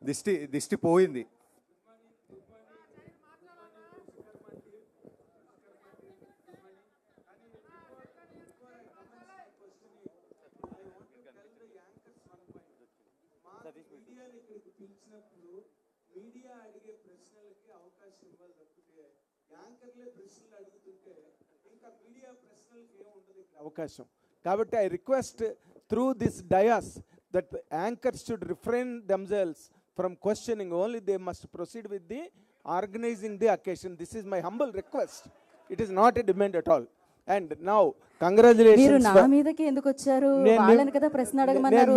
దిష్టి దిష్టి పోయింది. మీడియా అడిగే ప్రశ్నలకి అవకాశం ఇవ్వాలి తప్పితే యాంకర్లే ప్రశ్నలు అడుగుతుంటే ఇంకా మీడియా ప్రశ్నలకి ఏముంటుంది ఇక్కడ అవకాశం. కాబట్టి I request through this dais that anchors should refrain themselves from questioning, only they must proceed with the organising the occasion. This is my humble request. It is not a demand at all. And now congratulations. మీరు నా మీదకి ఎందుకు వచ్చారు? వాళ్ళని కదా ప్రశ్న అడగమన్నారు.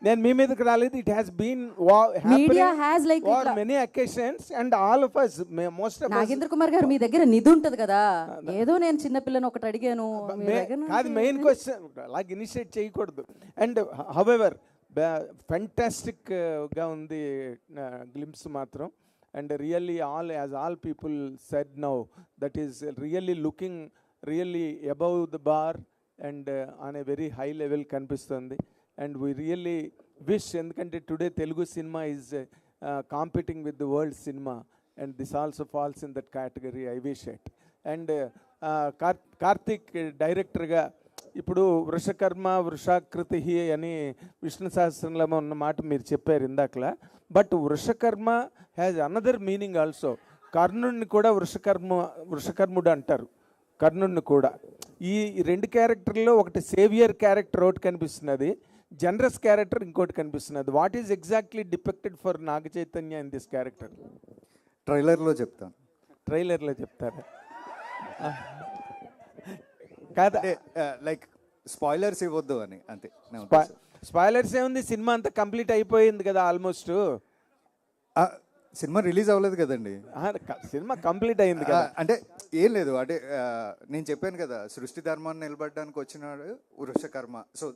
నేను మీ మీదకి రాలేదు. It has been media has like for many occasions and all of us, most of us. Nagendra Kumar గారు మీ దగ్గర నిధి ఉంటది కదా, ఏదో నేను చిన్న పిల్లని ఒకటి అడిగాను. కాదు మెయిన్ క్వశ్చన్ అలాగే ఇనిషియేట్ చేయకూడదు. అండ్ హౌఎవర్ ఫెంటాస్టిక్ గా ఉంది గ్లింప్స్ మాత్రం. And really all, as all people said now, that is really looking really above the bar and on a very high level కనిపిస్తుంది. And we really wish, ఎందుకంటే today Telugu cinema is competing with the world cinema and this also falls in that category. I wish it. And Karthik డైరెక్టర్గా ఇప్పుడు వృషకర్మ వృషాకృతి అని విష్ణు సహస్రంలో ఉన్న మాట మీరు చెప్పారు ఇందాకలా. But Vrishakarma has another meaning also. కర్ణుడిని కూడా వృషకర్ముడు అంటారు, కర్ణుడిని కూడా. ఈ రెండు క్యారెక్టర్లో ఒకటి సేవియర్ క్యారెక్టర్ ఒకటి కనిపిస్తున్నది, జనరస్ క్యారెక్టర్ ఇంకోటి కనిపిస్తున్నది. What is exactly depicted for Naga Chaitanya in this character? ట్రైలర్లో చెప్తాను. ట్రైలర్లో చెప్తారా? కాదా, లైక్ స్పాయిలర్స్ ఇవ్వద్దు అని అంతే. స్పాయిలర్స్ ఏముంది, సినిమా అంతా కంప్లీట్ అయిపోయింది కదా ఆల్మోస్ట్. సినిమా రిలీజ్ అవ్వలేదు కదండి. సినిమా కంప్లీట్ అయింది కదా. అంటే ఏం లేదు, అంటే నేను చెప్పాను కదా, సృష్టి ధర్మాన్ని నిలబడడానికి వచ్చినాడు వృషకర్మ. సో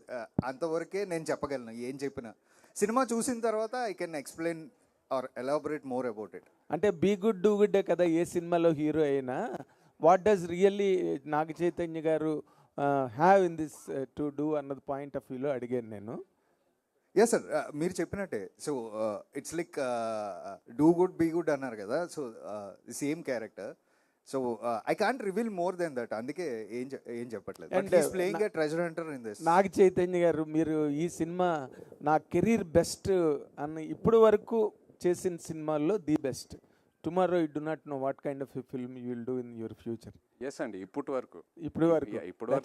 అంతవరకే నేను చెప్పగలను. ఏం చెప్పినా సినిమా చూసిన తర్వాత I can explain or elaborate more about it. అంటే బీ గుడ్ డూ గుడ్ కదా ఏ సినిమాలో హీరో అయినా. What does really Naga Chaitanya garu have in this to do అన్నది పాయింట్ ఆఫ్ వ్యూలో అడిగాను నేను. ఎస్ సార్, మీరు చెప్పినట్టే. So it's like do good be good అన్నారు కదా. So same character. So I can't reveal more than that. అందుకే ఏం చెప్పట్లేదు. Playing a treasure hunter in this. నాగ చైతన్య గారు, మీరు ఈ సినిమా నా కెరీర్ బెస్ట్ అన్న ఇప్పుడు వరకు చేసిన సినిమాల్లో the best. Tomorrow you do not know what kind of film you will do in your future. Yes అండి, ఇప్పుడు వరకు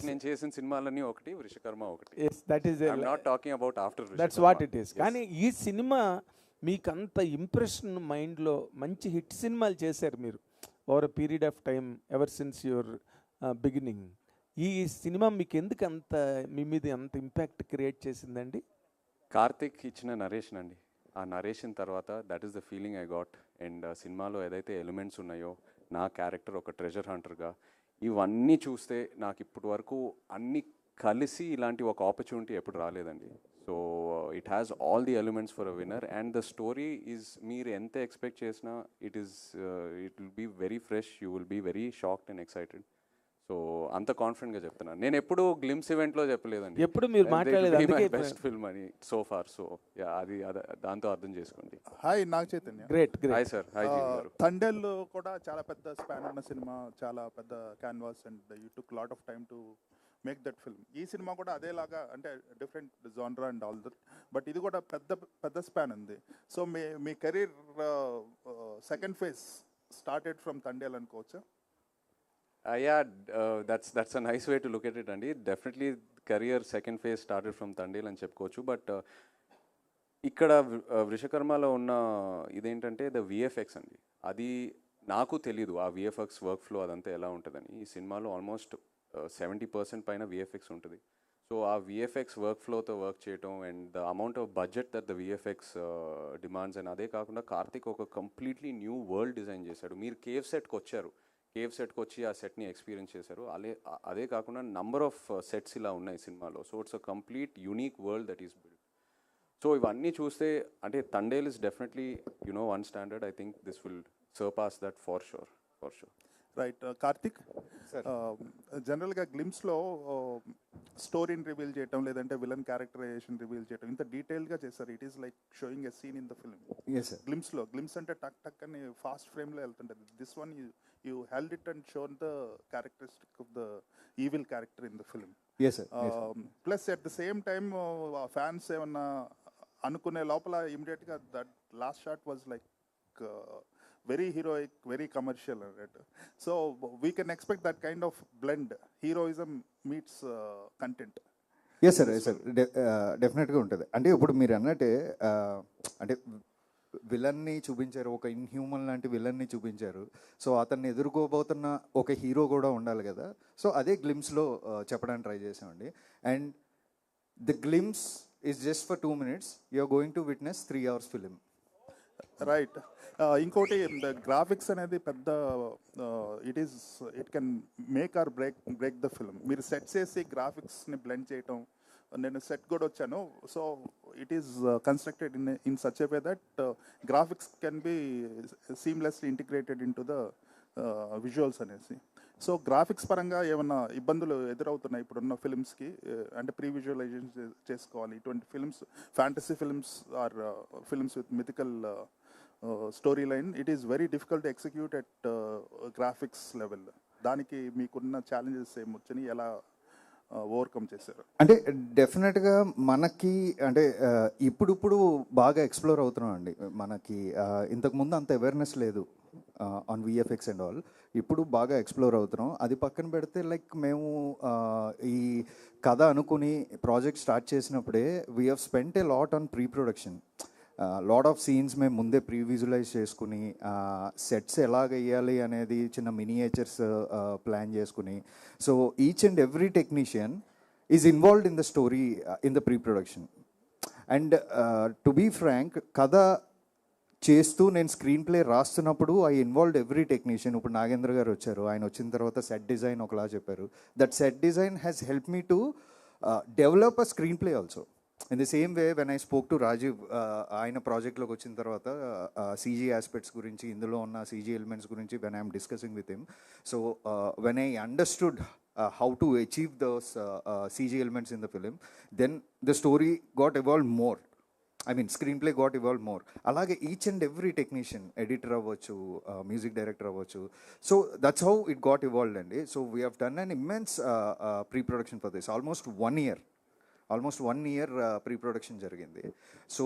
నేను చేసిన సినిమాలన్నీ ఒకటి, వృషకర్మ ఒకటి. That is not talking about after. That's what it is. కానీ ఈ సినిమా మీకు అంత ఇంప్రెషన్ మైండ్లో, మంచి హిట్ సినిమాలు చేశారు మీరు over a period of time ever since your beginning. ఈ సినిమా మీకు ఎందుకు అంత మీ మీద అంత ఇంపాక్ట్ క్రియేట్ చేసిందండి? కార్తిక్ ఇచ్చిన నరేషన్ అండి. ఆ నరేషన్ తర్వాత that is the feeling I got. And సినిమాలో ఏదైతే ఎలిమెంట్స్ ఉన్నాయో, నా క్యారెక్టర్ ఒక ట్రెజర్ హంటర్గా, ఇవన్నీ చూస్తే నాకు ఇప్పటి వరకు అన్నీ కలిసి ఇలాంటి ఒక ఆపర్చునిటీ ఎప్పుడు రాలేదండి. So it has all the elements for a winner. And the story is, మీరు ఎంత ఎక్స్పెక్ట్ చేసినా it will be very fresh. You will be very shocked and excited. So అంత కాన్ఫిడెంట్గా చెప్తున్నాను. నేను ఎప్పుడు గ్లిమ్స్ ఈవెంట్లో చెప్పలేదండి, ఎప్పుడు మీరు మాట్లాడలేదు బెస్ట్ ఫిల్మ్ అని సో ఫార్. సో అది దాంతో అర్థం చేసుకోండి. Hi Naga Chaitanya. Great. Hi sir. Hi గారు. తండేల్ కూడా చాలా పెద్ద స్పాన్ ఉన్న సినిమా, చాలా పెద్ద canvas, and you took lot of time to make that film. ఈ సినిమా కూడా అదేలాగా, అంటే డిఫరెంట్ జానరా అండ్ ఆల్ దట్, బట్ ఇది కూడా పెద్ద స్పాన్ ఉంది. సో మీ career second phase started from Thandel అనుకోవచ్చా? Yeah, that's a nice way to look at it అండి. Definitely career second phase started from Thandel అని చెప్పుకోవచ్చు. బట్ ఇక్కడ వృషకర్మలో ఉన్న ఇదేంటంటే ద విఎఫ్ఎక్స్ అండి. అది నాకు తెలీదు ఆ విఎఫ్ఎక్స్ వర్క్ ఫ్లో అదంతా ఎలా ఉంటుందని. ఈ సినిమాలో ఆల్మోస్ట్ 70% పైన విఎఫ్ఎక్స్ ఉంటుంది. సో ఆ విఎఫ్ఎక్స్ వర్క్ ఫ్లోతో వర్క్ చేయటం and the amount of budget that the VFX demands. And అదే కాకుండా కార్తిక్ ఒక కంప్లీట్లీ న్యూ వరల్డ్ డిజైన్ చేశాడు. మీరు కేవ్ సెట్కి వచ్చారు, కేవ్ సెట్కి వచ్చి ఆ సెట్ని ఎక్స్పీరియన్స్ చేశారు. అదే కాకుండా నంబర్ ఆఫ్ సెట్స్ ఇలా ఉన్నాయి సినిమాలో. So it's a complete unique world that is build. So ఇవన్నీ చూస్తే అంటే Thandel is definitely one standard. I think this will surpass that for sure. Right Karthik, జనరల్గా గ్లిమ్స్లో స్టోరీని రివీల్ చేయటం లేదంటే విలన్ క్యారెక్టరైజేషన్ రివీల్ చేయటం ఇంత డీటెయిల్గా చేస్తారు. It is like showing a scene in the film. Yes sir. Glimpse అంటే టక్ టక్ అని ఫాస్ట్ ఫ్రేమ్లో వెళ్తుంటుంది. This one you held it and shown the characteristic of the evil character in the film. Yes sir. Plus at the same time fans ఏమన్నా అనుకునే లోపల ఇమీడియట్గా that last shot was like very heroic, very commercial, right? So we can expect that kind of blend. Heroism meets content. Yes sir, yes sir, డెఫినెట్గా ఉంటుంది. అంటే ఇప్పుడు మీరు అన్నట్టే అంటే విలన్ని చూపించారు, ఒక ఇన్హ్యూమన్ లాంటి విలన్ని చూపించారు. సో అతన్ని ఎదుర్కోబోతున్న ఒక హీరో కూడా ఉండాలి కదా. సో అదే గ్లిమ్స్లో చెప్పడానికి ట్రై చేసామండి. And the glimpse is just for 2 minutes. You're going to witness 3 hours film. Right. ఇంకోటి గ్రాఫిక్స్ అనేది పెద్ద it can make or break the film. మీరు సెట్ చేసి గ్రాఫిక్స్ని బ్లెండ్ చేయటం, నేను సెట్ కూడా వచ్చాను. So it is constructed in such a way that graphics can be seamlessly integrated in to the visuals అనేసి. సో గ్రాఫిక్స్ పరంగా ఏమన్నా ఇబ్బందులు ఎదురవుతున్నాయి ఇప్పుడున్న ఫిల్మ్స్కి? అంటే ప్రీ విజువలైజేషన్ చేసుకోవాలి ఇటువంటి films, fantasy films or films with mythical story line. It is very difficult to execute at graphics level. దానికి మీకున్న ఛాలెంజెస్ ఏమొచ్చని, ఎలా ఓవర్కమ్ చేశారు? అంటే డెఫినెట్గా మనకి అంటే ఇప్పుడు బాగా ఎక్స్ప్లోర్ అవుతున్నాం అండి. మనకి ఇంతకుముందు అంత అవేర్నెస్ లేదు ఆన్ విఎఫ్ఎక్స్ అండ్ ఆల్. ఇప్పుడు బాగా ఎక్స్ప్లోర్ అవుతున్నాం. అది పక్కన పెడితే లైక్ మేము ఈ కథ అనుకుని ప్రాజెక్ట్ స్టార్ట్ చేసినప్పుడే we have spent a lot on pre production. Lot of scenes మేము ముందే ప్రీ విజువలైజ్ చేసుకుని, సెట్స్ ఎలాగ వేయాలి అనేది చిన్న మినియేచర్స్ ప్లాన్ చేసుకుని. So each and every technician is involved in the story in the pre production. And to be frank, కథ చేస్తూ నేను స్క్రీన్ ప్లే రాస్తున్నప్పుడు ఐ ఇన్వాల్వ్డ్ ఎవ్రీ టెక్నీషియన్. ఇప్పుడు నాగేంద్ర గారు వచ్చారు, ఆయన వచ్చిన తర్వాత సెట్ డిజైన్ ఒకలా చెప్పారు. That set design has help me to develop a screen play also. In the same way when I spoke to Rajeev, ఆయన ప్రాజెక్ట్లోకి వచ్చిన తర్వాత సీజీ ఆస్పెక్ట్స్ గురించి, ఇందులో ఉన్న సీజీ ఎలిమెంట్స్ గురించి when I'm discussing with him. So when I understood how to achieve those CG elements in the film, then the story got evolved more. I mean, screenplay got evolved more. Alage each and every technician, editor avvachu, music director avvachu. So that's how it got evolved, and so we have done an immense pre-production for this. Almost 1 year pre-production jarigindi. So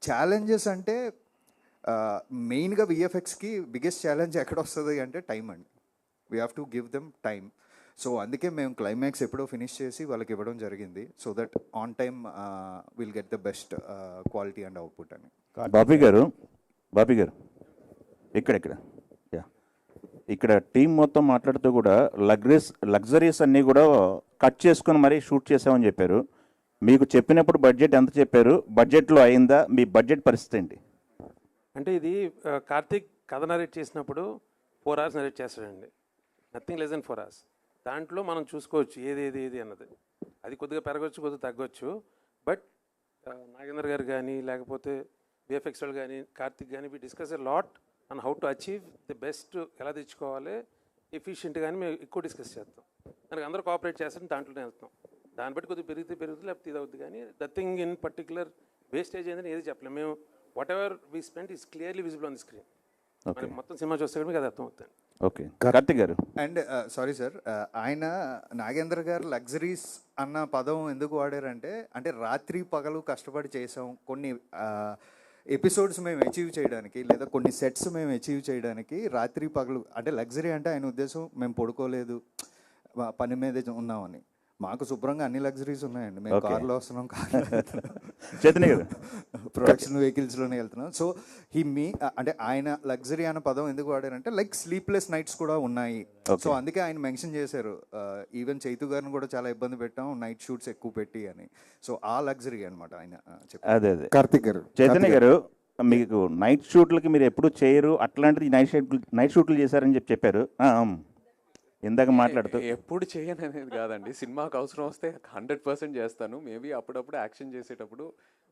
challenges ante main ga VFX ki biggest challenge ekkada ostadi ante time andi. We have to give them time. So అందుకే మేము climax ఎప్పుడో finish చేసి వాళ్ళకి ఇవ్వడం జరిగింది. So that on time will get the best quality and output అని. బాబీ గారు ఇక్కడ టీం మొత్తం మాట్లాడుతూ కూడా లగ్జరీస్ అన్నీ కూడా కట్ చేసుకుని మరీ షూట్ చేసామని చెప్పారు. మీకు చెప్పినప్పుడు బడ్జెట్ ఎంత చెప్పారు? బడ్జెట్లో అయిందా? మీ బడ్జెట్ పరిస్థితి ఏంటి? అంటే ఇది కార్తీక్ కథ నరేట్ చేసినప్పుడు 4 hours నరేట్ చేస్తాడండి. Nothing less than 4 hours. దాంట్లో మనం చూసుకోవచ్చు ఏది అన్నది. అది కొద్దిగా పెరగవచ్చు, కొద్దిగా తగ్గొచ్చు. బట్ నాగేంద్ర గారు కానీ, లేకపోతే విఎఫ్ఎక్స్ వాళ్ళు కానీ, కార్తిక్ కానీ, we discuss a lot and how to achieve the best, ఎలా తెచ్చుకోవాలి ఎఫిషియెంట్ కానీ మేము ఎక్కువ డిస్కస్ చేస్తాం. దానికి అందరూ కోఆపరేట్ చేస్తాం, దాంట్లోనే వెళ్తాం. దాన్ని బట్టి కొద్దిగా పెరుగుతుంది, లేకపోతే ఇది అవుతుంది. కానీ the thing in particular wastage ఏంటని ఏది చెప్పలేము. మేము what ever we spend is clearly visible on the screen. మొత్తం సినిమా చూస్తే కూడా మీకు అది అర్థం అవుతుంది. ఓకే, కార్తిక్ గారు. అండ్ సారీ సార్, ఆయన నాగేంద్ర గారు లగ్జరీస్ అన్న పదం ఎందుకు వాడారంటే, అంటే రాత్రి పగలు కష్టపడి చేసాం కొన్ని ఎపిసోడ్స్ మేము అచీవ్ చేయడానికి, లేదా కొన్ని సెట్స్ మేము అచీవ్ చేయడానికి రాత్రి పగలు. అంటే లగ్జరీ అంటే ఆయన ఉద్దేశం మేము పడుకోలేదు, పని మీదే ఉన్నామని. మాకు శుభ్రంగా అన్ని లగ్జరీస్ ఉన్నాయండి. మేము కార్లో వస్తున్నాం, చైతన్య గారు ప్రొడక్షన్ వెహికల్స్లోనే వెళ్తున్నాం. సో అంటే ఆయన లగ్జరీ అనే పదం ఎందుకు వాడారంటే లైక్ స్లీప్లెస్ నైట్స్ కూడా ఉన్నాయి. సో అందుకే ఆయన మెన్షన్ చేశారు. ఈవెన్ చైతు గారిని కూడా చాలా ఇబ్బంది పెట్టాం నైట్ షూట్స్ ఎక్కువ పెట్టి అని. సో ఆ లగ్జరీ అనమాట ఆయన చెప్పారు. అదే కార్తిక్ గారు. చైతన్య గారు, మీకు నైట్ షూట్లకి మీరు ఎప్పుడు చేయరు, అట్లాంటిది నైట్ షూట్లు చేశారని చెప్పారు. ఇందాక మాట్లాడుతూ ఎప్పుడు చేయను అనేది కాదండి, సినిమాకి అవసరం వస్తే 100% చేస్తాను. మేబీ అప్పుడప్పుడు యాక్షన్ చేసేటప్పుడు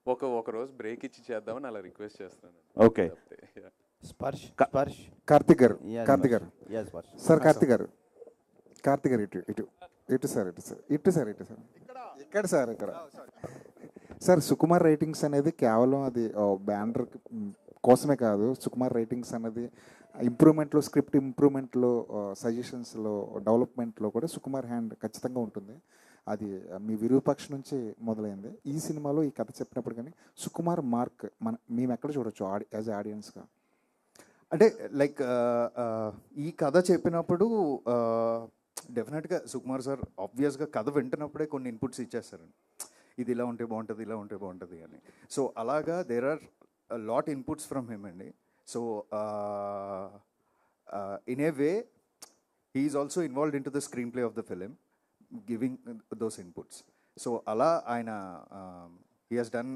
ఒక రోజు బ్రేక్ ఇచ్చి చేద్దామని అలా రిక్వెస్ట్ చేస్తాను. ఓకే, స్పర్శ్ క- స్పర్శ్ కార్తిక్ గారు, Yes, కార్తిక్ గారు, yes, స్పర్శ్ సార్ కార్తిక్ గారు, కార్తిక్ గారు ఇటు ఇటు ఇటు సార్, ఇటు సార్, ఇటు సార్, ఇటు సార్, ఇక్కడ సార్, ఇక్కడ సార్. సుకుమార్ రైటింగ్స్ అనేది కేవలం అది బ్యానర్ కోసమే కాదు. సుకుమార్ రైటింగ్స్ అనేది ఇంప్రూవ్మెంట్లో, స్క్రిప్ట్ ఇంప్రూవ్మెంట్లో, సజెషన్స్లో, డెవలప్మెంట్లో కూడా సుకుమార్ హ్యాండ్ ఖచ్చితంగా ఉంటుంది. అది మీ విరూపాక్ష నుంచి మొదలైంది. ఈ సినిమాలో ఈ కథ చెప్పినప్పుడు కానీ సుకుమార్ మార్క్ మేము ఎక్కడ చూడొచ్చు యాజ్ ఆడియన్స్గా? అంటే లైక్ ఈ కథ చెప్పినప్పుడు డెఫినెట్గా సుకుమార్ సార్ ఆబ్వియస్గా కథ వింటున్నప్పుడే కొన్ని ఇన్పుట్స్ ఇచ్చేస్తారండి. ఇది ఇలా ఉంటే బాగుంటుంది, ఇలా ఉంటే బాగుంటుంది అని. సో అలాగా there are lot inputs from him అండి. So in a way he is also involved in to the screenplay of the film, giving those inputs. So అలా ఆయన he has done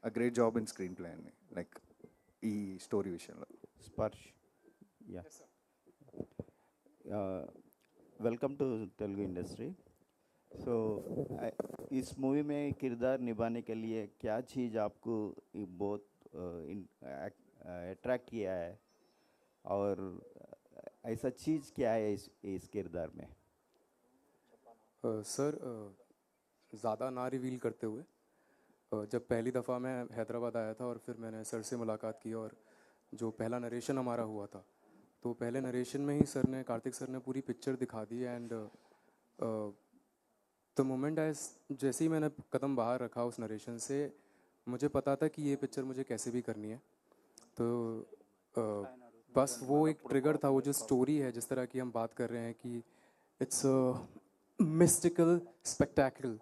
a great job in screenplay అండి, like ఈ story విషయంలో. స్పర్శ్ या welcome to Telugu industry. So इस movie में किरदार निभाने के लिए क्या चीज़ आपको बहुत अट्रैक्ट किया है और ऐसा चीज़ क्या है इस किरदार में? सर ज़्यादा ना रिवील करते हुए, जब पहली दफ़ा मैं हैदराबाद आया था और फिर मैंने सर से मुलाकात की और जो पहला नरेशन हमारा हुआ था, तो पहले नरेशन में ही सर ने, कार्तिक सर ने पूरी पिक्चर दिखा दी. एंड द मोमेंट जैसे ही मैंने कदम बाहर रखा उस नरेशन से, मुझे पता था कि ये पिक्चर मुझे कैसे भी करनी है. तो बस वो एक ट्रिगर था, वो जो स्टोरी है, जिस तरह की हम बात कर रहे हैं कि इट्स मिस्टिकल स्पेक्टेकल,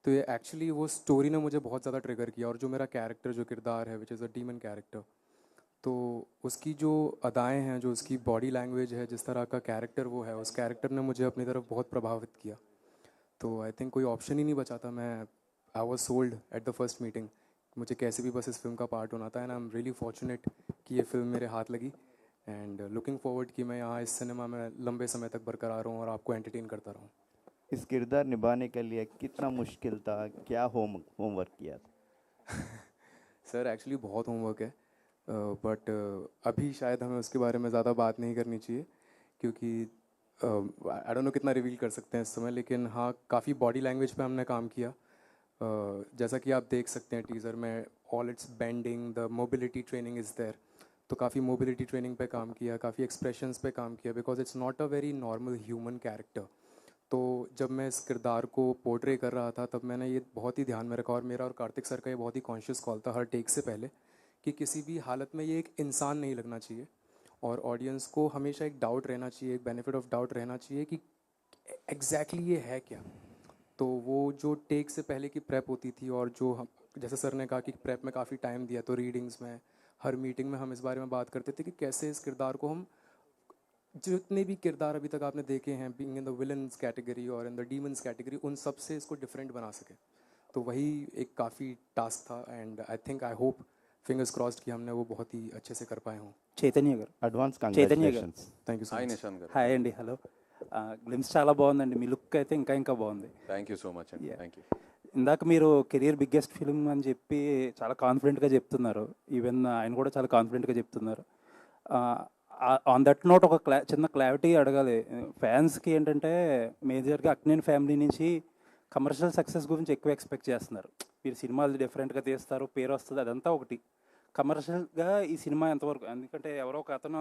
तो ये एक्चुअली वो स्टोरी ने मुझे बहुत ज़्यादा ट्रिगर किया. और जो मेरा कैरेक्टर, जो किरदार है, which is a demon character, तो उसकी जो अदाएं हैं, जो उसकी बॉडी लैंग्वेज है, जिस तरह का कैरेक्टर वो है, उस कैरेक्टर ने मुझे अपनी तरफ बहुत प्रभावित किया. तो आई थिंक कोई ऑप्शन ही नहीं बचा था. मैं I was sold at the first meeting. मुझे कैसे भी बस इस फिल्म का पार्ट होना था. And I am really fortunate कि ये फिल्म मेरे हाथ लगी. एंड लुकिंग फॉरवर्ड कि मैं यहाँ इस सिनेमा में लंबे समय तक बरकरार रहूँ और आपको एंटरटेन करता रहूँ. इस किरदार निभाने के लिए कितना मुश्किल था, क्या होमवर्क किया था? सर एक्चुअली बहुत होमवर्क है, बट अभी शायद हमें उसके बारे में ज़्यादा बात नहीं करनी चाहिए, क्योंकि आई डोंट नो कितना रिवील कर सकते हैं इस समय. लेकिन हाँ, काफ़ी बॉडी लैंग्वेज पे हमने काम किया. जैसा कि आप देख सकते हैं टीज़र में, all its bending, the mobility training is there. तो काफ़ी मोबिलिटी ट्रेनिंग पे काम किया, काफ़ी एक्सप्रेशंस पे काम किया, because it's not a very normal human character. तो जब मैं इस किरदार को पोर्ट्रे कर रहा था, तब मैंने ये बहुत ही ध्यान में रखा. और मेरा और कार्तिक सर का ये बहुत ही कॉन्शियस कॉल था हर टेक से पहले, कि किसी भी हालत में ये एक इंसान नहीं लगना चाहिए. और ऑडियंस को हमेशा एक डाउट रहना चाहिए, एक बेनिफिट ऑफ डाउट रहना चाहिए कि एग्जैक्टली ये है क्या. तो वो जो टेक से पहले की प्रेप होती थी, और जो हम, जैसे सर ने कहा कि प्रेप में काफ़ी टाइम दिया, तो रीडिंग्स में, हर मीटिंग में हम इस बारे में बात करते थे कि कैसे इस किरदार को हम, जितने भी किरदार अभी तक आपने देखे हैं, being in the villains category और इन द डीमन्स कैटेगरी, उन सब से इसको डिफरेंट बना सके. तो वही एक काफ़ी टास्क था. And I think, I hope, fingers crossed कि हमने वो बहुत ही अच्छे से कर पाए हों. చైతన్య గారు, అడ్వాన్స్ చైతన్య గారు, congratulations. Thank you so hi much. Nishan గారు. హాయ్ అండి. హలో. గ్లిమ్స్ చాలా బాగుందండి. మీ లుక్ అయితే ఇంకా ఇంకా బాగుంది. థ్యాంక్ యూ సో మచ్ అండి. Yeah. Thank you. ఇందాక మీరు కెరియర్ బిగ్గెస్ట్ ఫిల్మ్ అని చెప్పి చాలా కాన్ఫిడెంట్గా చెప్తున్నారు. ఈవెన్ ఆయన కూడా చాలా కాన్ఫిడెంట్గా చెప్తున్నారు. ఆన్ దట్ నోట్ ఒక చిన్న క్లారిటీ అడగాలి ఫ్యాన్స్కి. ఏంటంటే మేజర్గా అక్నేని ఫ్యామిలీ నుంచి కమర్షియల్ సక్సెస్ గురించి ఎక్కువ ఎక్స్పెక్ట్ చేస్తున్నారు. మీరు సినిమాలు డిఫరెంట్గా తీస్తారు, పేరు వస్తుంది, అదంతా ఒకటి. కమర్షియల్గా ఈ సినిమా ఎంతవరకు, ఎందుకంటే ఎవరో ఒక అతను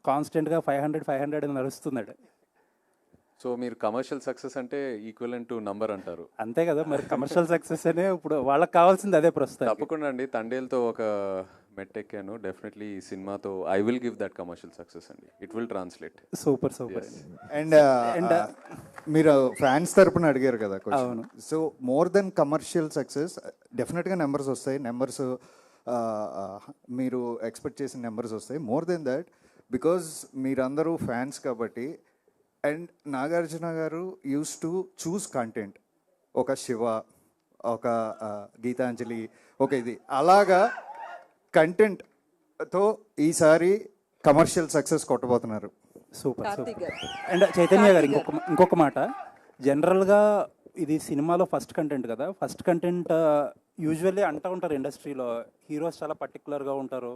కాన్స్టెంట్గా 500 అని నడుస్తున్నాడు. సో మీరు కమర్షియల్ సక్సెస్ అంటే ఈక్వలెంట్ టు నంబర్ అంటారు. అంతే కదా మరి. కమర్షియల్ సక్సెస్ అనే ఇప్పుడు వాళ్ళకి కావాల్సింది అదే ప్రస్తుతం. తప్పకుండా అండి. తండేల్తో ఒక మెట్టెక్కాను. డెఫినెట్లీ ఈ సినిమాతో I will give that commercial success అండి. It will translate. Super super. And మీరు ఫ్యాన్స్ తరపున అడిగారు కదా question. So more than commercial success, డెఫినెట్గా నెంబర్స్ వస్తాయి. నెంబర్స్ మీరు ఎక్స్పెక్ట్ చేసిన నెంబర్స్ వస్తాయి. మోర్ దెన్ దట్, బికాజ్ మీరందరూ ఫ్యాన్స్ కాబట్టి. అండ్ నాగార్జున గారు యూస్ టు చూస్ కంటెంట్. ఒక శివ, ఒక గీతాంజలి, ఒక ఇది అలాగా కంటెంట్తో ఈసారి కమర్షియల్ సక్సెస్ కొట్టబోతున్నారు. Super Karthik super. గారు. అండ్ చైతన్య గారు, కార్తిక్ ఇంకొక మాట. జనరల్గా ఇది సినిమాలో ఫస్ట్ కంటెంట్ కదా. ఫస్ట్ కంటెంట్ యూజువల్లీ అంటూ ఉంటారు ఇండస్ట్రీలో, హీరోస్ చాలా పర్టికులర్గా ఉంటారు,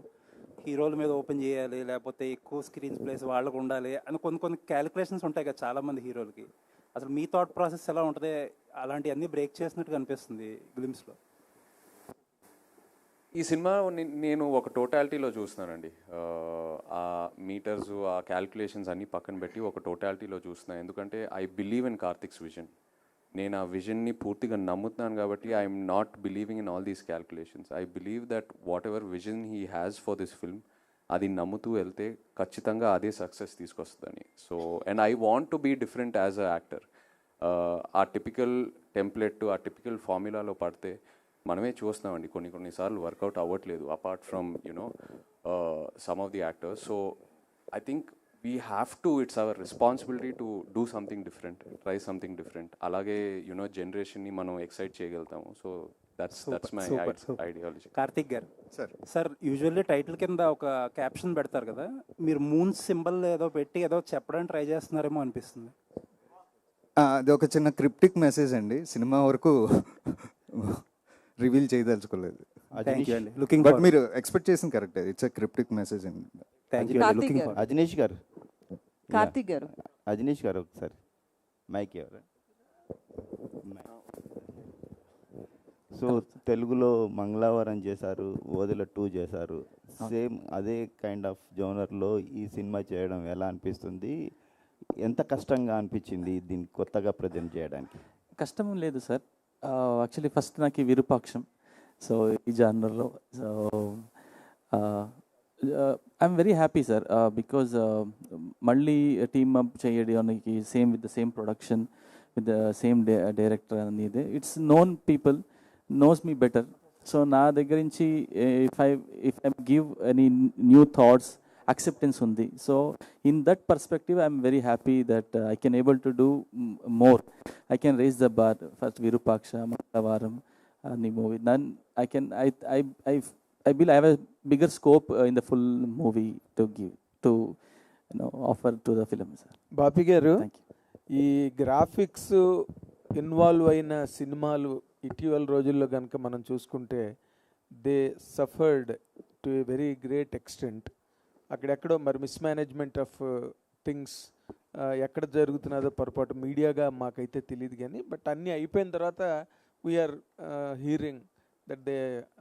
హీరోల మీద ఓపెన్ చేయాలి, లేకపోతే ఎక్కువ స్క్రీన్ ప్లేస్ వాళ్ళకు ఉండాలి అని కొన్ని క్యాలిక్యులేషన్స్ ఉంటాయి కదా చాలామంది హీరోలకి. అసలు మీ థాట్ ప్రాసెస్ ఎలా ఉంటుంది? అలాంటివన్నీ బ్రేక్ చేసినట్టుగా అనిపిస్తుంది గ్లిమ్స్లో. ఈ సినిమా నేను ఒక టోటాలిటీలో చూస్తున్నానండి. ఆ మీటర్స్, ఆ క్యాల్కులేషన్స్ అన్నీ పక్కన పెట్టి ఒక టోటాలిటీలో చూస్తున్నాను. ఎందుకంటే I believe in Karthik's vision. నేను ఆ విజన్ని పూర్తిగా నమ్ముతున్నాను కాబట్టి I'm not believing in all these calculations. I believe that whatever vision he has for this film, అది నమ్ముతూ వెళ్తే ఖచ్చితంగా అదే సక్సెస్ తీసుకొస్తుందని. So and I want to be different as a actor. ఆ టిపికల్ టెంప్లెట్, ఆ typical ఫార్ములాలో పడితే మనమే చూస్తున్నామండి కొన్నిసార్లు వర్కౌట్ అవ్వట్లేదు, apart from you know some of the actors. So I think we have to, it's our responsibility to do something different, try something different. అలాగే you know జనరేషన్ని మనం ఎక్సైట్ చేయగలుగుతాము. So that's my ideology. Karthik గారు, సార్ యూజువల్లీ టైటిల్ కింద ఒక caption పెడతారు కదా, మీరు moon symbol ఏదో పెట్టి ఏదో చెప్పడానికి ట్రై చేస్తున్నారేమో అనిపిస్తుంది. అది ఒక చిన్న క్రిప్టిక్ మెసేజ్ అండి, సినిమా వరకు రివీల్ చేయదలుచుకోలేదు. బట్ మీరు ఎక్స్పెక్ట్ చేసింది correct, it's a cryptic message అండి. అజనీష్ గారు, కార్తిక్ గారు, అజనీష్ గారు ఒకసారి మైక్ ఎవరు. సో తెలుగులో మంగళవారం చేశారు, ఓదెల 2 చేశారు. సేమ్ అదే కైండ్ ఆఫ్ జోనర్లో ఈ సినిమా చేయడం ఎలా అనిపిస్తుంది? ఎంత కష్టంగా అనిపించింది దీన్ని కొత్తగా ప్రజెంట్ చేయడానికి? కష్టం లేదు సార్. యాక్చువల్లీ ఫస్ట్ నాకు ఈ విరూపాక్షం, సో ఈ జానర్లో so I'm very happy sir, because మళ్ళీ టీమ్ అప్ చేయడానికి same with the same production with the same director అనేది it's known people knows me better. So నా దగ్గర నుంచి if I give any new thoughts, acceptance undi. So in that perspective I'm very happy that I can able to do more. I can raise the bar. First Virupaksha, Mangalavaram, the movie. Then I believe I have a bigger scope in the full movie to give, to offer to the film, sir. బాపి గారు, ఈ graphics involve అయిన సినిమాలు ఇటీవల రోజుల్లో కనుక మనం చూసుకుంటే they suffered to a very great extent. అక్కడెక్కడో మరి మిస్మేనేజ్మెంట్ ఆఫ్ థింగ్స్ ఎక్కడ జరుగుతున్నదో పొరపాటు మీడియాగా మాకైతే తెలియదు కానీ, బట్ అన్నీ అయిపోయిన తర్వాత we're hearing that they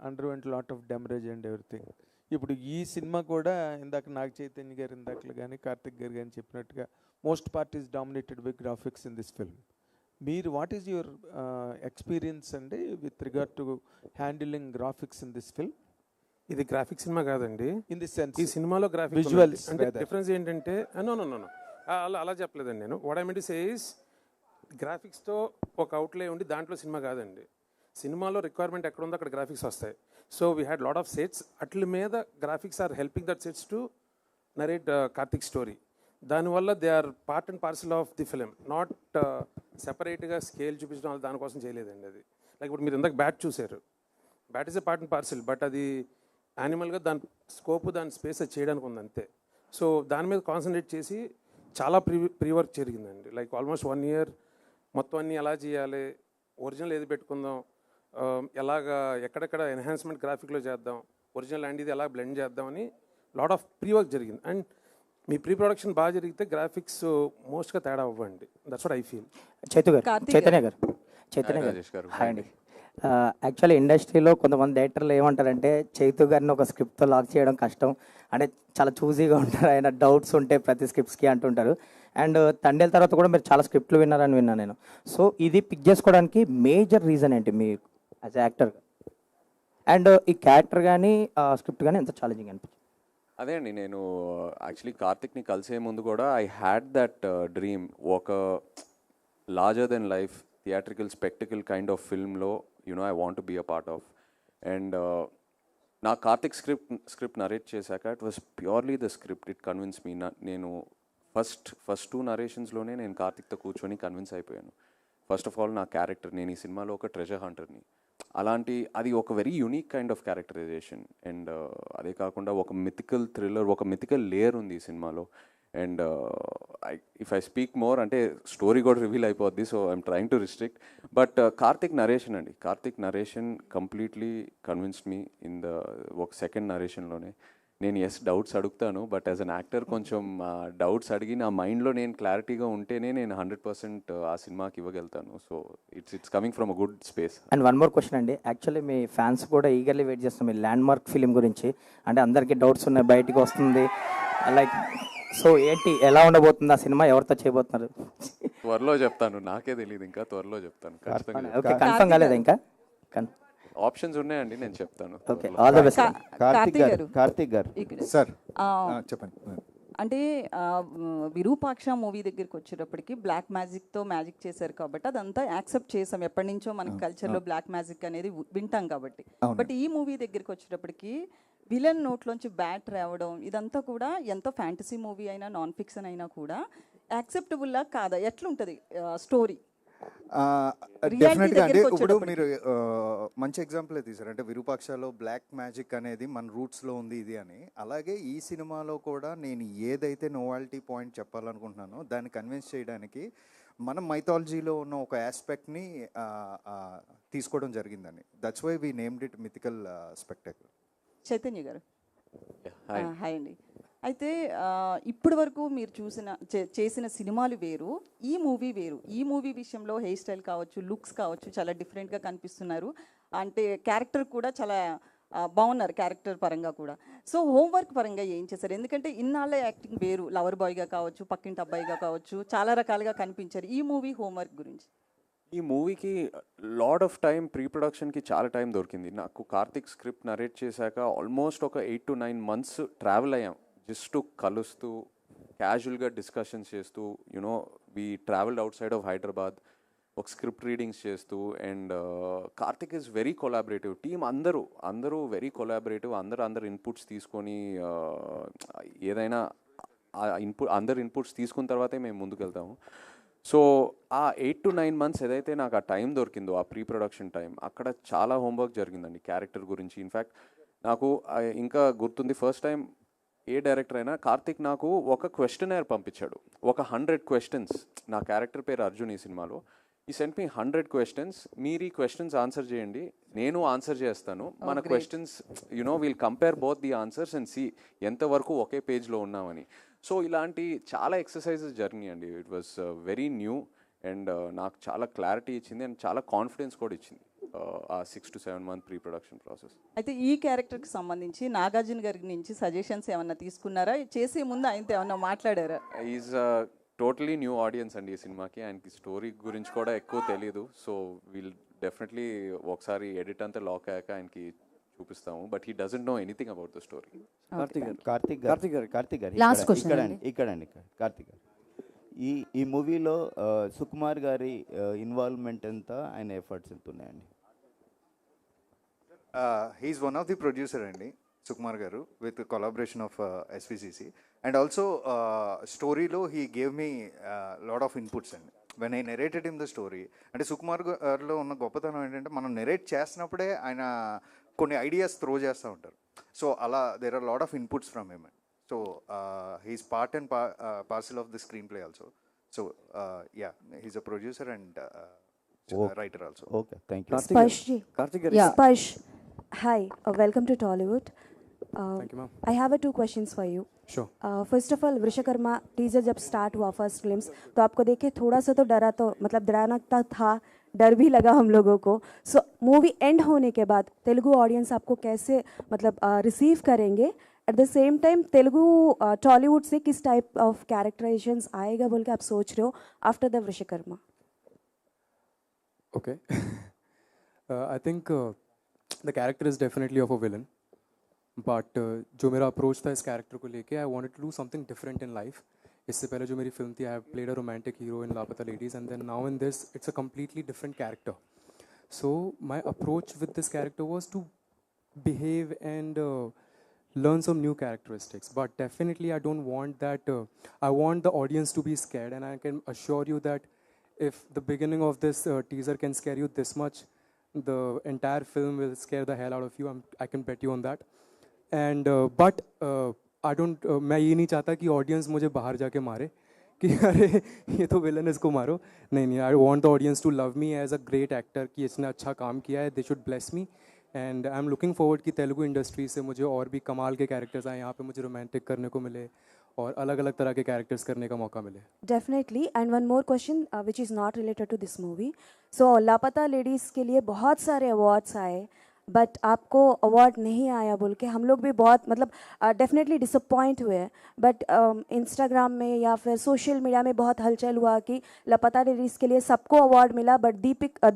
underwent lot of damage and everything. ఇప్పుడు ఈ సినిమా కూడా ఇందాక నాగ చైతన్య గారు ఇందాకలు కానీ కార్తిక్ గారు కానీ చెప్పినట్టుగా most part is dominated by graphics in this film. మీరు వాట్ ఈస్ యువర్ ఎక్స్పీరియన్స్ అండి with regard to handling graphics in this film? ఇది గ్రాఫిక్ సినిమా కాదండి, ఇన్ ది సెన్స్ ఈ సినిమాలో గ్రాఫిక్ విజువల్స్ అంటే డిఫరెన్స్ ఏంటంటే అలా చెప్పలేదండి నేను. What I mean to say is గ్రాఫిక్స్తో ఒక అవుట్లే ఉండి దాంట్లో సినిమా కాదండి. సినిమాలో రిక్వైర్మెంట్ ఎక్కడ ఉందో అక్కడ గ్రాఫిక్స్ వస్తాయి. So we had lot of sets, అట్ల మీద graphics are helping that sets to narrate Karthik story. దానివల్ల they are part and parcel of the film, not సెపరేట్గా స్కేల్ చూపించడం దానికోసం చేయలేదండి. అది లైక్ ఇప్పుడు మీరు ఇందాక బ్యాట్ చూసారు, bat is a part and parcel, but అది యానిమల్గా దాని స్కోప్ దాని స్పేస్ అది చేయడానికి ఉంది అంతే. సో దాని మీద కాన్సన్ట్రేట్ చేసి చాలా ప్రీ వర్క్ జరిగిందండి. లైక్ ఆల్మోస్ట్ 1 year మొత్తం అన్నీ ఎలా చేయాలి, ఒరిజినల్ ఏది పెట్టుకుందాం, ఎలాగా ఎక్కడెక్కడ ఎన్హాన్స్మెంట్ గ్రాఫిక్లో చేద్దాం, ఒరిజినల్ అండ్ ఇది ఎలా బ్లెండ్ చేద్దామని లాట్ ఆఫ్ ప్రీ వర్క్ జరిగింది. అండ్ మీ ప్రీ ప్రొడక్షన్ బాగా జరిగితే గ్రాఫిక్స్ మోస్ట్గా తేడా అవ్వండి. That's what I feel. Chaitanya garu hi అండి. యాక్చువల్లీ ఇండస్ట్రీలో కొంతమంది డైరెక్టర్లు ఏమంటారంటే చైతు గారిని ఒక స్క్రిప్ట్తో లాక్ చేయడం కష్టం, అంటే చాలా చూజీగా ఉంటారు, ఆయన డౌట్స్ ఉంటాయి ప్రతి స్క్రిప్ట్స్కి అంటుంటారు. అండ్ తండేల తర్వాత కూడా మీరు చాలా స్క్రిప్ట్లు విన్నారని విన్నాను నేను. సో ఇది పిక్ చేసుకోవడానికి మేజర్ రీజన్ ఏంటి మీ యాజ్ యాక్టర్? అండ్ ఈ క్యారెక్టర్ కానీ స్క్రిప్ట్ కానీ ఎంత ఛాలెంజింగ్ అనిపించింది? అదే అండి, నేను యాక్చువల్లీ కార్తిక్ని కలిసే ముందు కూడా ఐ హ్యాడ్ దట్ డ్రీమ్, ఒక larger than life theatrical spectacle kind of ఫిల్మ్లో I want to be a part of. And నా కార్తిక్ స్క్రిప్ట్ నరేట్ చేశాక it was purely the script, it convince me. నేను ఫస్ట్ 2 నరేషన్స్లోనే నేను కార్తిక్తో కూర్చొని కన్విన్స్ అయిపోయాను. ఫస్ట్ ఆఫ్ ఆల్ నా క్యారెక్టర్, నేను ఈ సినిమాలో ఒక ట్రెజర్ హంటర్ని, అది ఒక very unique kind of characterization. And అదే కాకుండా ఒక మిథికల్ థ్రిల్లర్, ఒక మిథికల్ లేయర్ ఉంది ఈ సినిమాలో. And if I speak more అంటే స్టోరీ కూడా రివీల్ అయిపోద్ది, so I'm trying to restrict. But Karthik narration completely convinced me in the ఒక సెకండ్ నరేషన్లోనే. నేను డౌట్స్ అడుగుతాను, బట్ యాజ్ అన్ యాక్టర్ కొంచెం డౌట్స్ అడిగి నా మైండ్లో నేను క్లారిటీగా ఉంటేనే నేను 100% ఆ సినిమాకి ఇవ్వగలుగుతాను. So it's coming from a good space. And one more question అండి, యాక్చువల్లీ మీ ఫ్యాన్స్ కూడా ఈగర్లీ వెయిట్ చేస్తున్నారు మీ ల్యాండ్ మార్క్ ఫిలిం గురించి. అంటే అందరికీ డౌట్స్ ఉన్నాయి, బయటికి వస్తుంది లైక్, సో ఏంటి ఎలా ఉండబోతుంది ఆ సినిమా, ఎవరితో చేయబోతున్నారు? త్వరలో చెప్తాను, నాకే తెలియదు, ఇంకా త్వరలో చెప్తాను ఖచ్చితంగా. ఓకే, కన్ఫర్మ్ కాలేదా ఇంకా? ఆప్షన్స్ ఉన్నాయండి, నేను చెప్తాను. Okay, all the best. Karthik గారు సార్ చెప్పండి. అంటే విరూపాక్ష మూవీ దగ్గరికి వచ్చేటప్పటికి బ్లాక్ మ్యాజిక్తో మ్యాజిక్ చేశారు కాబట్టి అదంతా యాక్సెప్ట్ చేసాం, ఎప్పటి నుంచో మన కల్చర్లో బ్లాక్ మ్యాజిక్ అనేది వింటాం కాబట్టి. బట్ ఈ మూవీ దగ్గరికి వచ్చేటప్పటికి విలన్ నోట్లోంచి బ్యాట్ రావడం ఇదంతా కూడా ఎంతో ఫ్యాంటసీ మూవీ అయినా నాన్ ఫిక్షన్ అయినా కూడా యాక్సెప్టబుల్లా కాదా, ఎట్లుంటుంది స్టోరీ? డెఫినెట్గా అంటే ఇప్పుడు మీరు మంచి ఎగ్జాంపుల్ తీసారు, అంటే విరూపాక్షలో బ్లాక్ మ్యాజిక్ అనేది మన రూట్స్లో ఉంది ఇది అని. అలాగే ఈ సినిమాలో కూడా నేను ఏదైతే నోవాలిటీ పాయింట్ చెప్పాలనుకుంటున్నానో దాన్ని కన్విన్స్ చేయడానికి మనం మైథాలజీలో ఉన్న ఒక ఆస్పెక్ట్ని తీసుకోవడం జరిగిందండి. That's why we named it mythical spectacular. Chaitanya garu hi అండి. అయితే ఇప్పటి వరకు మీరు చేసిన సినిమాలు వేరు, ఈ మూవీ వేరు. ఈ మూవీ విషయంలో హెయిర్ స్టైల్ కావచ్చు, లుక్స్ కావచ్చు, చాలా డిఫరెంట్గా కనిపిస్తున్నారు. అంటే క్యారెక్టర్ కూడా చాలా బాగున్నారు, క్యారెక్టర్ పరంగా కూడా. సో హోంవర్క్ పరంగా ఏం చేశారు? ఎందుకంటే ఇన్నాళ్ళ యాక్టింగ్ వేరు, లవర్ బాయ్గా కావచ్చు, పక్కింటి అబ్బాయిగా కావచ్చు, చాలా రకాలుగా కనిపించారు. ఈ మూవీ హోంవర్క్ గురించి. ఈ మూవీకి లాడ్ ఆఫ్ టైం, ప్రీ ప్రొడక్షన్కి చాలా టైం దొరికింది నాకు. కార్తిక్ స్క్రిప్ట్ నరేట్ చేశాక ఆల్మోస్ట్ ఒక 8 to 9 months ట్రావెల్ అయ్యాం, జస్ట్ కలుస్తూ క్యాజువల్గా డిస్కషన్స్ చేస్తూ. You know we travelled out side of Hyderabad, ఒక స్క్రిప్ట్ రీడింగ్స్ చేస్తూ. And Karthik is very collaborative. Team అందరూ వెరీ కొలాబరేటివ్. అందరు ఇన్పుట్స్ తీసుకొని ఏదైనా అందరు ఇన్పుట్స్ తీసుకున్న తర్వాతే మేము ముందుకు వెళ్తాము. సో ఆ 8 to 9 months ఏదైతే నాకు ఆ టైం దొరికిందో, ఆ ప్రీ ప్రొడక్షన్ టైం, అక్కడ చాలా హోంవర్క్ జరిగిందండి క్యారెక్టర్ గురించి. ఇన్ఫ్యాక్ట్ నాకు ఇంకా గుర్తుంది, ఫస్ట్ టైం ఏ డైరెక్టర్ అయినా కార్తిక్ నాకు ఒక క్వశ్చనర్ పంపించాడు, ఒక 100 questions. నా క్యారెక్టర్ పేరు అర్జున్ ఈ సినిమాలో. ఈ సెంట్ మీ 100 questions, మీరు ఈ క్వశ్చన్స్ ఆన్సర్ చేయండి, నేను ఆన్సర్ చేస్తాను. మన questions will compare both the answers and see ఎంతవరకు ఒకే పేజ్లో ఉన్నామని. సో ఇలాంటి చాలా ఎక్సర్సైజెస్ జరిగినాయండి. It was very new and నాకు చాలా క్లారిటీ ఇచ్చింది అండ్ చాలా కాన్ఫిడెన్స్ కూడా ఇచ్చింది ఆ 6 to 7 month pre production process. అయితే ఈ క్యారెక్టర్కి సంబంధించి నాగార్జున గారి నుంచి సజెషన్స్ ఏమన్నా తీసుకున్నారా? చేసే ముందు ఆయనతో ఏమన్నా మాట్లాడారా? ఈజ్ టోటలీ న్యూ ఆడియన్స్ అండి ఈ సినిమాకి. ఆయనకి స్టోరీ గురించి కూడా ఎక్కువ తెలియదు. సో వీల్ డెఫినెట్లీ ఒకసారి ఎడిట్ అంతా లాక్ అయ్యాక ఆయనకి చూపిస్తాము. But he doesn't know anything about the story. Karthik గారు లాస్ట్ క్వశ్చన్ ఇక్కడండి కార్తిక్ గారు, ఈ మూవీలో సుకుమార్ గారి ఇన్వాల్వ్మెంట్ ఎంత, ఆయన ఎఫర్ట్స్ ఎంత ఉన్నాయండి? He is one of the producer అండి సుకుమార్ గారు, with collaboration of SVCC. And also స్టోరీలో he gave me lot of inputs అండి when I narrated in the story. అంటే సుకుమార్ గారిలో ఉన్న గొప్పతనం ఏంటంటే మనం నెరేట్ చేసినప్పుడే ఆయన కొన్ని ఐడియాస్ త్రో చేస్తూ ఉంటారు. సో అలా there are lot of inputs from him. So he's part and parcel of the screen play also. So yeah, he's a producer and writer also. Okay, thank you. Sparsh, hi, welcome to Tollywood. Thank you, ma'am. I have 2 questions for you. Sure. First of all, Vishwakarma teaser जब start हुआ first glimpse, तो आपको देख के थोड़ा सा तो डरा, तो मतलब डराना था, डर भी लगा हम लोगों को. सो मूवी एंड होने के बाद तेलुगु ऑडियंस आपको कैसे मतलब रिसीव करेंगे? At the same time Telugu Tollywood से किस टाइप ऑफ कैरेक्टराइजेशंस आएगा बोल के आप सोच रहे हो after the Vishwakarma? Okay. I think the character is definitely of a villain. But जो मेरा अप्रोच था इस कैरेक्टर को लेके, I wanted to do something different in life. इससे पहले जो मेरी फिल्म थी, I have played a romantic hero in लापता ladies, and then now in this, it's a completely different character. So my approach with this character was to behave and learn some new characteristics. But definitely, I don't want that. I want the audience to be scared, and I can assure you that if the beginning of this teaser can scare you this much, the entire film will scare the hell out of you. I can bet you on that. And but I don't. मैं ये नहीं चाहता कि audience मुझे बाहर जाके मारे कि अरे ये तो villain, इसको मारो. नहीं. I want the audience to love me as a great actor, कि इसने अच्छा काम किया है. They should bless me and I am looking forward कि तेलुगु इंडस्ट्री से मुझे और भी कमाल के कैरेक्टर्स आए, यहाँ पे मुझे रोमांटिक करने को मिले और अलग अलग तरह के कैरेक्टर्स करने का मौका मिले. Definitely. And one more question which is not related to this movie. So Laapataa Ladies के लिए बहुत सारे अवार्ड्स आए, बट आपको अवार्ड नहीं आया बोल के हम लोग भी बहुत मतलब डेफिनेटली डिसअपॉइंट हुए. बट इंस्टाग्राम में या फिर सोशल मीडिया में बहुत हलचल हुआ कि लापता लेडीज़ के लिए सबको अवार्ड मिला बट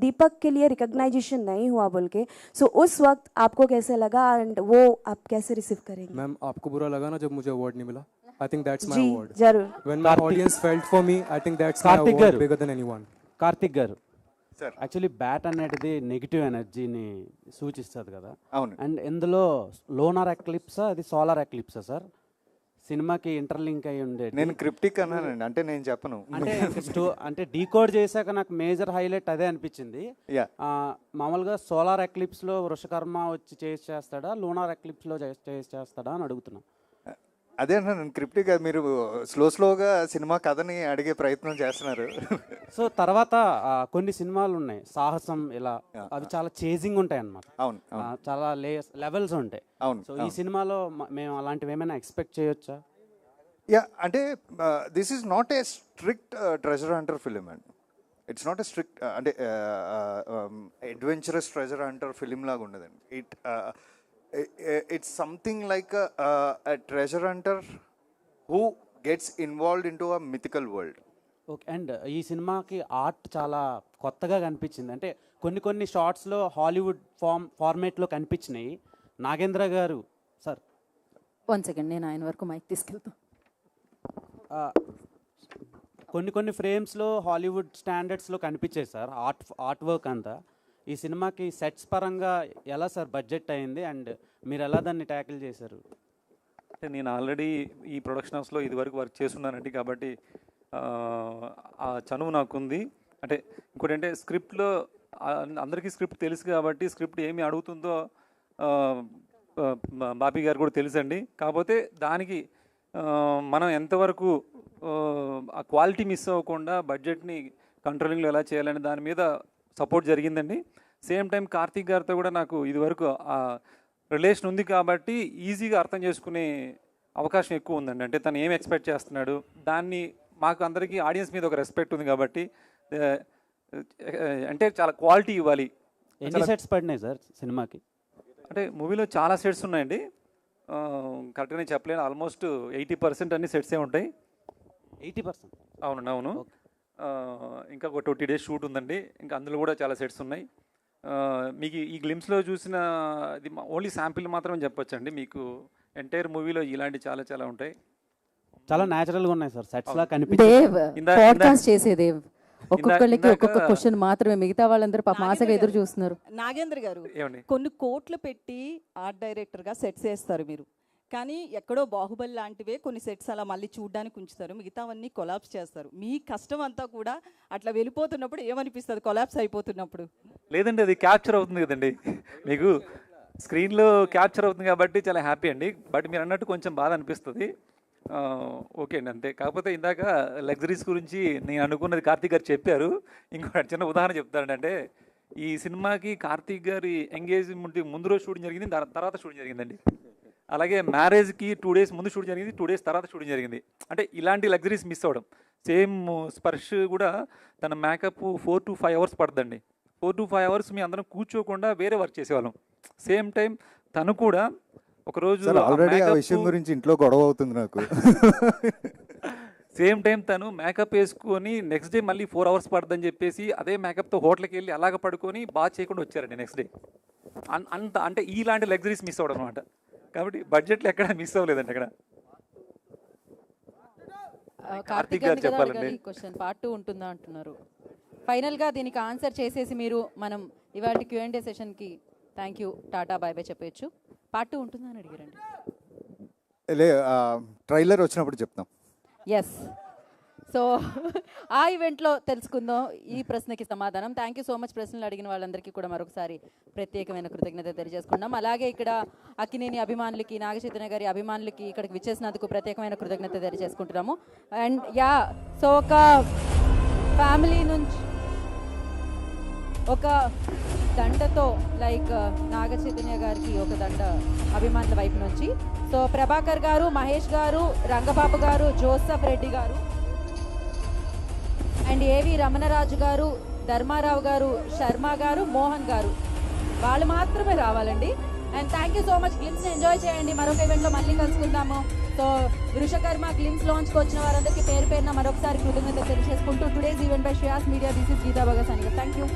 दीपक के लिए रिकग्नाइजेशन नहीं हुआ बोल के. सो उस वक्त आपको कैसे लगा एंड वो आप कैसे रिसीव करेंगे? मैम, आपको बुरा लगा ना जब मुझे अवार्ड नहीं मिला? I think that's my ji award. जरूर. When my audience felt for me, I think that's my award bigger than anyone. Karthik గారు, సార్, యాక్చువల్లీ బ్యాట్ అనేది నెగిటివ్ ఎనర్జీని సూచిస్తుంది కదా. అవును. అండ్ ఇందులో లోనార్ ఎక్లిప్సా అది సోలార్ ఎక్లిప్సా సార్? సినిమాకి ఇంటర్లింక్ అయి ఉండేది. నేను క్రిప్టిక్ అన్నానండి, అంటే నేను చెప్పను. అంటే అంటే డీకోడ్ చేశాక నాకు మేజర్ హైలైట్ అదే అనిపించింది. మామూలుగా సోలార్ ఎక్లిప్స్లో వృషకర్మ వచ్చి చేస్తాడా, లూనార్ ఎక్లిప్స్లో చేస్తాడా అని అడుగుతున్నా. అదే అన్నాను, క్రిప్టిక్. మీరు స్లోగా సినిమా కథని అడిగే ప్రయత్నం చేస్తున్నారు. సో తర్వాత కొన్ని సినిమాలు ఉన్నాయి సాహసం ఇలా, అవి చాలా చేజింగ్ ఉంటాయి అన్నమాట. అవును, చాలా లెవెల్స్ ఉంటాయి. అవును. సో ఈ సినిమాలో మేము అలాంటివి ఏమైనా ఎక్స్పెక్ట్ చేయొచ్చా? యా, అంటే this is not a strict treasure Hunter film అండి. ఇట్స్ నాట్ ఏ స్ట్రిక్ట్ అంటే అడ్వెంచరస్ ట్రెజర్ హంటర్ ఫిలిం లాగా ఉండదండి. It's something like a treasure hunter who gets involved into a mythical world. Okay. And ఈ సినిమాకి art చాలా కొత్తగా కనిపించింది. అంటే కొన్ని షార్ట్స్లో హాలీవుడ్ ఫార్మేట్లో కనిపించినాయి. నాగేంద్ర గారు సార్, 1 సెకండ్, నేను ఆయన వరకు మైక్ తీసుకెళ్తాను. కొన్ని ఫ్రేమ్స్లో హాలీవుడ్ స్టాండర్డ్స్లో కనిపించాయి సార్ ఆర్ట్ వర్క్ అంతా. ఈ సినిమాకి సెట్స్ పరంగా ఎలా సార్ బడ్జెట్ అయింది అండ్ మీరు ఎలా దాన్ని ట్యాకిల్ చేశారు? అంటే నేను ఆల్రెడీ ఈ ప్రొడక్షన్ హౌస్లో ఇదివరకు వర్క్ చేస్తున్నానండి, కాబట్టి ఆ చనువు నాకుంది. అంటే ఇంకోటి అంటే స్క్రిప్ట్లో అందరికీ స్క్రిప్ట్ తెలుసు కాబట్టి స్క్రిప్ట్ ఏమి అడుగుతుందో బాపీ గారు కూడా తెలుసండి. కాకపోతే దానికి మనం ఎంతవరకు ఆ క్వాలిటీ మిస్ అవ్వకుండా బడ్జెట్ని కంట్రోలింగ్లో ఎలా చేయాలనే దాని మీద సపోర్ట్ జరిగిందండి. సేమ్ టైం కార్తీక్ గారితో కూడా నాకు ఇదివరకు ఆ రిలేషన్ ఉంది కాబట్టి ఈజీగా అర్థం చేసుకునే అవకాశం ఎక్కువ ఉందండి. అంటే తను ఏం ఎక్స్పెక్ట్ చేస్తున్నాడు, దాన్ని మాకు అందరికీ ఆడియన్స్ మీద ఒక రెస్పెక్ట్ ఉంది కాబట్టి అంటే చాలా క్వాలిటీ ఇవ్వాలి. ఎన్ని సెట్స్ పడినాయి సార్ సినిమాకి? అంటే మూవీలో చాలా సెట్స్ ఉన్నాయండి, కరెక్ట్గా నేను చెప్పలేను. ఆల్మోస్ట్ 80% అన్ని సెట్సే ఉంటాయి. 80%? అవునండి, అవును. ఇంకా ఒక 20 days షూట్ ఉందండి, ఇంకా అందులో కూడా చాలా సెట్స్ ఉన్నాయి. మీకు ఈ గ్లిమ్స్లో చూసిన ఇది ఓన్లీ శాంపిల్ మాత్రమే చెప్పొచ్చండి. మీకు ఎంటైర్ మూవీలో ఇలాంటి చాలా చాలా ఉంటాయి. చాలా న్యాచురల్గా ఉన్నాయి సార్ సెట్స్ లా దేవ్ పాడ్కాస్ట్ చేసే దేవ్ ఒక్కొక్కళ్ళకి ఒక్కొక్క క్వశ్చన్ మాత్రమే, మిగతా వాళ్ళందరూ పాపం ఆశగా ఎదురు చూస్తున్నారు. నాగేంద్ర గారు, కొన్ని కోట్లు పెట్టి ఆర్ట్ డైరెక్టర్గా సెట్స్ వేస్తారు మీరు, కానీ ఎక్కడో బాహుబలి లాంటివే కొన్ని సెట్స్ అలా మళ్ళీ చూడడానికి ఉంచుతారు, మిగతావన్నీ కొలాప్స్ చేస్తారు. మీ కష్టం అంతా కూడా అట్లా వెళ్ళిపోతున్నప్పుడు ఏమనిపిస్తుంది కొలాప్స్ అయిపోతున్నప్పుడు? లేదండి, అది క్యాప్చర్ అవుతుంది కదండి, మీకు స్క్రీన్లో క్యాప్చర్ అవుతుంది కాబట్టి చాలా హ్యాపీ అండి. బట్ మీరు అన్నట్టు కొంచెం బాధ అనిపిస్తుంది. ఓకే అండి, అంతే. కాకపోతే ఇందాక లగ్జరీస్ గురించి నేను అనుకున్నది కార్తీక్ గారు చెప్పారు. ఇంకో చిన్న ఉదాహరణ చెప్తానండి. అంటే ఈ సినిమాకి కార్తీక్ గారి ఎంగేజ్మెంట్ ముందు రోజు షూటింగ్ జరిగింది, తర్వాత షూటింగ్ జరిగిందండి. అలాగే మ్యారేజ్కి 2 days ముందు షూటింగ్ జరిగింది, 2 days తర్వాత షూటింగ్ జరిగింది. అంటే ఇలాంటి లగ్జరీస్ మిస్ అవ్వడం. సేమ్ స్పర్శ్ కూడా తన మేకప్ 4 to 5 hours పడుతుందండి. 4 to 5 hours మీ అందరం కూర్చోకుండా వేరే వర్క్ చేసేవాళ్ళం. సేమ్ టైం తను కూడా ఒకరోజు ఆల్రెడీ ఆ విషయం గురించి ఇంట్లో గొడవ అవుతుంది నాకు. సేమ్ టైం తను మేకప్ వేసుకొని నెక్స్ట్ డే మళ్ళీ 4 hours పడుతుందని చెప్పేసి అదే మేకప్తో హోటల్కి వెళ్ళి అలాగ పడుకొని బాగా చేయకుండా వచ్చారండి నెక్స్ట్ డే. అంత అంటే ఇలాంటి లగ్జరీస్ మిస్ అవ్వడం అనమాట. కాబట్టి బడ్జెట్లో ఎక్కడ మిస్ అవ్వలేదండి అక్కడ. కార్తీక్ గారు చెప్పాలండి. క్వశ్చన్ పార్ట్ 2 ఉంటుందా అంటున్నారు. ఫైనల్గా దీనికి ఆన్సర్ చేసేసి మీరు మనం ఇవాళ Q&A సెషన్కి thank you tata bye bye చెప్పచ్చు. పార్ట్ 2 ఉంటుందా అని అడిగారండి. ట్రైలర్ వచ్చినప్పుడు చెప్తాం. ఎస్, సో ఆ ఈవెంట్లో తెలుసుకుందాం ఈ ప్రశ్నకి సమాధానం. Thank you so much. ప్రశ్నలు అడిగిన వాళ్ళందరికీ కూడా మరొకసారి ప్రత్యేకమైన కృతజ్ఞత తెలియజేసుకున్నాం. అలాగే ఇక్కడ అక్కినేని అభిమానులకి, నాగచైతన్య గారి అభిమానులకి ఇక్కడికి విచ్చేసినందుకు ప్రత్యేకమైన కృతజ్ఞత తెలియజేసుకుంటున్నాము. అండ్ సో ఒక ఫ్యామిలీ నుంచి ఒక దండతో లైక్ నాగ చైతన్య గారికి ఒక దండ అభిమానుల వైపు నుంచి. సో ప్రభాకర్ గారు, మహేష్ గారు, రంగబాబు గారు, జోసఫ్ రెడ్డి గారు అండ్ ఏవి రమణరాజు గారు, ధర్మారావు గారు, శర్మ గారు, మోహన్ గారు వాళ్ళు మాత్రమే రావాలండి. And thank you so much. గ్లిమ్స్ని ఎంజాయ్ చేయండి. మరొక ఈవెంట్లో మళ్ళీ కలుసుకుందాము. సో వృషకర్మ గ్లిమ్స్ లాంచ్కి వచ్చిన వారందరికీ పేరు పేరున మరొకసారి కృతజ్ఞత తెలియజేసుకుంటూ today's event by Shreyas media, this is Geetha Bhagat సనిగా. Thank you.